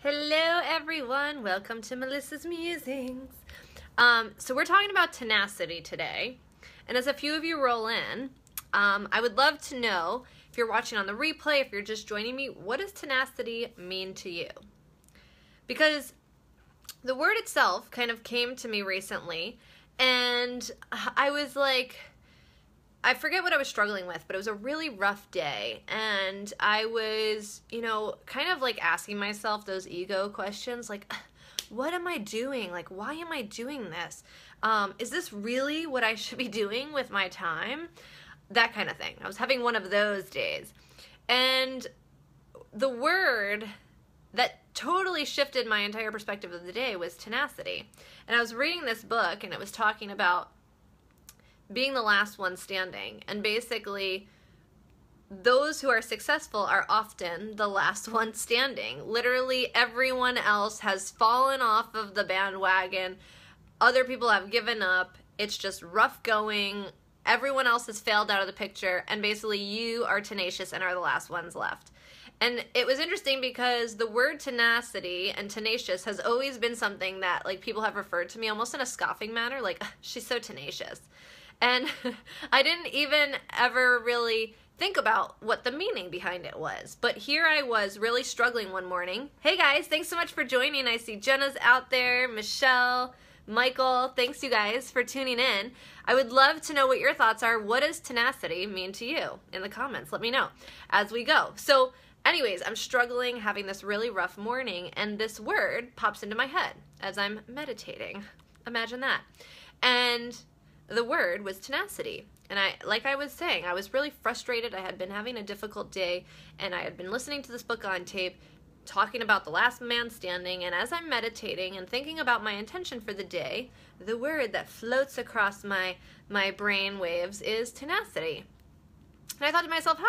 Hello everyone, welcome to Melissa's Musings. So we're talking about tenacity today, and as a few of you roll in, I would love to know, if you're watching on the replay, if you're just joining me, what does tenacity mean to you? Because the word itself kind of came to me recently, and I was like, I forget what I was struggling with, but it was a really rough day, and I was, kind of like asking myself those ego questions, like, what am I doing? Like, why am I doing this? Is this really what I should be doing with my time? That kind of thing. I was having one of those days, and the word that totally shifted my entire perspective of the day was tenacity. And I was reading this book, and it was talking about being the last one standing, and basically those who are successful are often the last one standing. Literally everyone else has fallen off of the bandwagon, other people have given up, it's just rough going, everyone else has failed out of the picture, and basically you are tenacious and are the last ones left. And it was interesting because the word tenacity and tenacious has always been something that like people have referred to me almost in a scoffing manner, like, she's so tenacious. And I didn't even ever really think about what the meaning behind it was. But here I was really struggling one morning. Hey guys, thanks so much for joining. I see Jenna's out there, Michelle, Michael, thanks you guys for tuning in. I would love to know what your thoughts are. What does tenacity mean to you? In the comments, let me know as we go. So anyways, I'm struggling, having this really rough morning, and this word pops into my head as I'm meditating. Imagine that. And the word was tenacity. And like I was saying, I was really frustrated. I had been having a difficult day, and I had been listening to this book on tape talking about the last man standing, and as I'm meditating and thinking about my intention for the day, the word that floats across my brain waves is tenacity. And I thought to myself,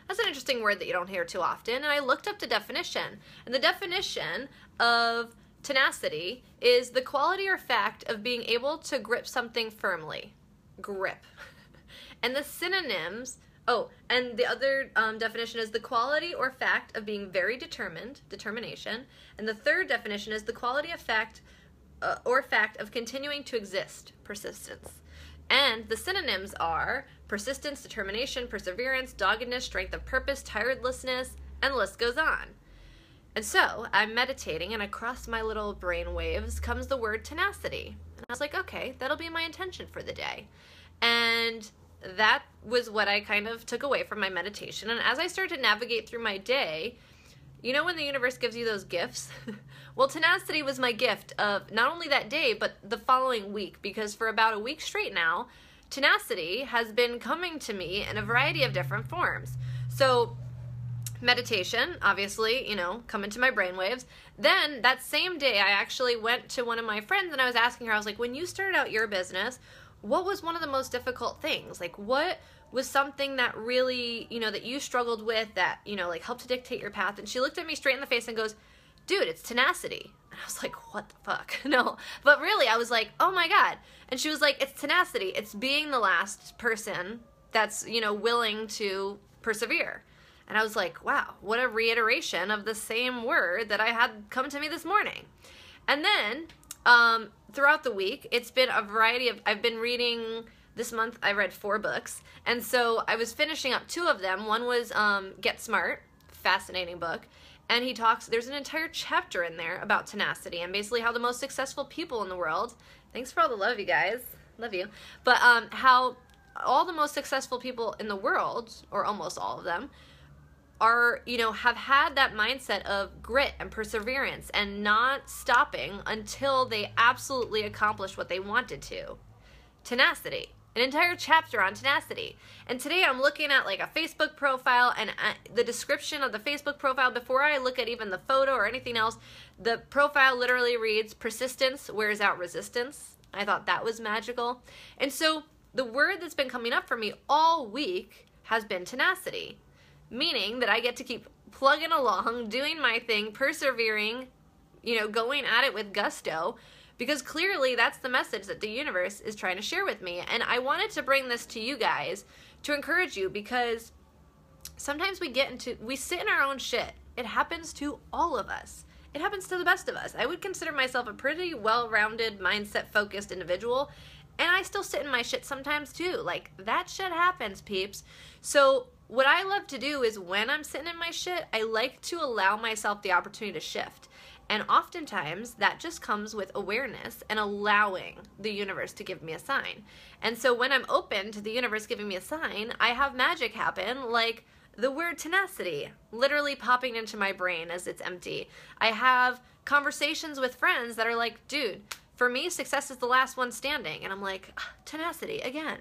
that's an interesting word that you don't hear too often. And I looked up the definition. And the definition of tenacity is the quality or fact of being able to grip something firmly. Grip. And the synonyms, and the other definition is the quality or fact of being very determined, determination. And the third definition is the quality of fact or fact of continuing to exist, persistence. And the synonyms are persistence, determination, perseverance, doggedness, strength of purpose, tirelessness, and the list goes on. And so I'm meditating, and across my little brain waves comes the word tenacity. And I was like, okay, that'll be my intention for the day. And that was what I kind of took away from my meditation. And as I started to navigate through my day, you know when the universe gives you those gifts? Well, tenacity was my gift of not only that day, but the following week, because for about a week straight now, tenacity has been coming to me in a variety of different forms. So meditation, obviously, come into my brainwaves. Then that same day, I actually went to one of my friends and I was asking her, I was like, when you started out your business, what was one of the most difficult things? Like, what was something that really, that you struggled with that, like helped to dictate your path? And she looked at me straight in the face and goes, dude, it's tenacity. And I was like, what the fuck? No, but really, I was like, oh my God. And she was like, it's tenacity. It's being the last person that's, willing to persevere. And I was like, wow, what a reiteration of the same word that I had come to me this morning. And then throughout the week, it's been a variety of, I've been reading, this month I read 4 books. And so I was finishing up 2 of them. One was Get Smart, fascinating book. And he talks, there's an entire chapter in there about tenacity and basically how the most successful people in the world, thanks for all the love, you guys, love you, but how all the most successful people in the world, or almost all of them, are, have had that mindset of grit and perseverance and not stopping until they absolutely accomplish what they wanted to. Tenacity. An entire chapter on tenacity. And today I'm looking at like a Facebook profile, and the description of the Facebook profile, before I look at even the photo or anything else, the profile literally reads, persistence wears out resistance. I thought that was magical. And so the word that's been coming up for me all week has been tenacity. Meaning that I get to keep plugging along, doing my thing, persevering, going at it with gusto, because clearly that's the message that the universe is trying to share with me. And I wanted to bring this to you guys to encourage you, because sometimes we sit in our own shit. It happens to all of us. It happens to the best of us. I would consider myself a pretty well-rounded, mindset-focused individual, and I still sit in my shit sometimes too. Like, that shit happens, peeps. So what I love to do is when I'm sitting in my shit, I like to allow myself the opportunity to shift. And oftentimes that just comes with awareness and allowing the universe to give me a sign. And so when I'm open to the universe giving me a sign, I have magic happen, like the word tenacity literally popping into my brain as it's empty. I have conversations with friends that are like, dude, for me, success is the last one standing. And I'm like, tenacity again.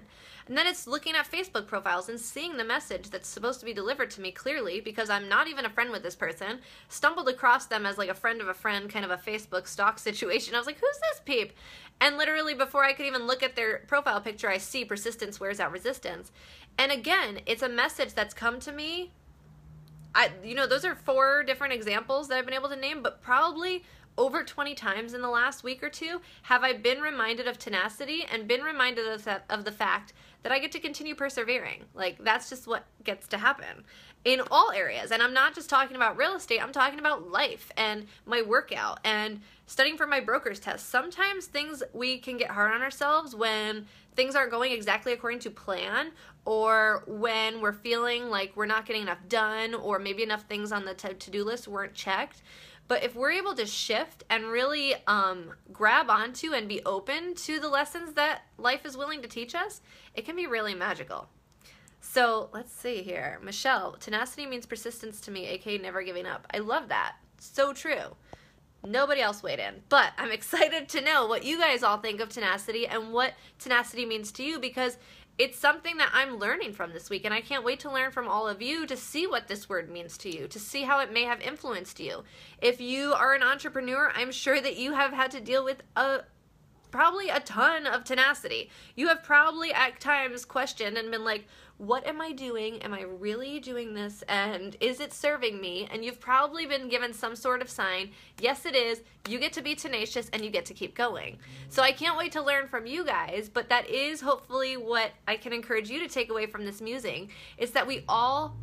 And then it's looking at Facebook profiles and seeing the message that's supposed to be delivered to me clearly, because I'm not even a friend with this person, stumbled across them as like a friend of a friend, kind of a Facebook stalk situation. I was like, who's this peep? And literally before I could even look at their profile picture, I see persistence wears out resistance. And again, it's a message that's come to me. Those are 4 different examples that I've been able to name, but probably over 20 times in the last week or two have I been reminded of tenacity and been reminded of the fact that I get to continue persevering. Like, that's just what gets to happen in all areas. And I'm not just talking about real estate, I'm talking about life and my workout and studying for my broker's test. Sometimes we can get hard on ourselves when things aren't going exactly according to plan, or when we're feeling like we're not getting enough done, or maybe enough things on the to-do list weren't checked. But if we're able to shift and really grab onto and be open to the lessons that life is willing to teach us, it can be really magical. So let's see here. Michelle, tenacity means persistence to me, aka never giving up. I love that. So true. Nobody else weighed in, but I'm excited to know what you guys all think of tenacity and what tenacity means to you, because it's something that I'm learning from this week, and I can't wait to learn from all of you to see what this word means to you, to see how it may have influenced you. If you are an entrepreneur, I'm sure that you have had to deal with probably a ton of tenacity. You have probably at times questioned and been like, what am I doing? Am I really doing this? And is it serving me? And you've probably been given some sort of sign. Yes, it is. You get to be tenacious and you get to keep going. So I can't wait to learn from you guys, but that is hopefully what I can encourage you to take away from this musing, is that we all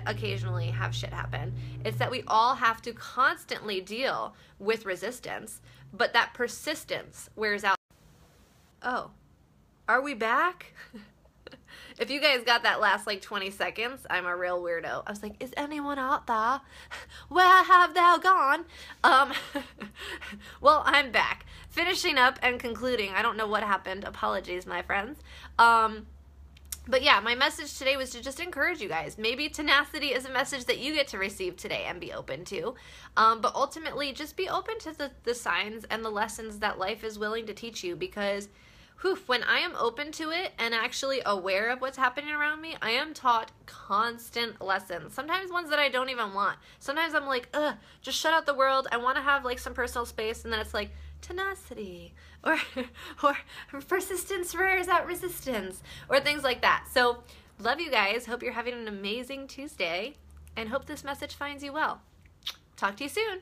occasionally have shit happen. It's that we all have to constantly deal with resistance, but that persistence wears out. Oh, are we back? If you guys got that last like 20 seconds, I'm a real weirdo. I was like, is anyone out there? Where have thou gone? Well, I'm back. Finishing up and concluding. I don't know what happened. Apologies, my friends. But yeah, my message today was to just encourage you guys. Maybe tenacity is a message that you get to receive today and be open to. But ultimately, just be open to the signs and the lessons that life is willing to teach you, because when I am open to it and actually aware of what's happening around me, I am taught constant lessons. Sometimes ones that I don't even want. Sometimes I'm like, just shut out the world. I want to have like some personal space. And then it's like, tenacity or persistence wears out resistance, or things like that. So love you guys. Hope you're having an amazing Tuesday and hope this message finds you well. Talk to you soon.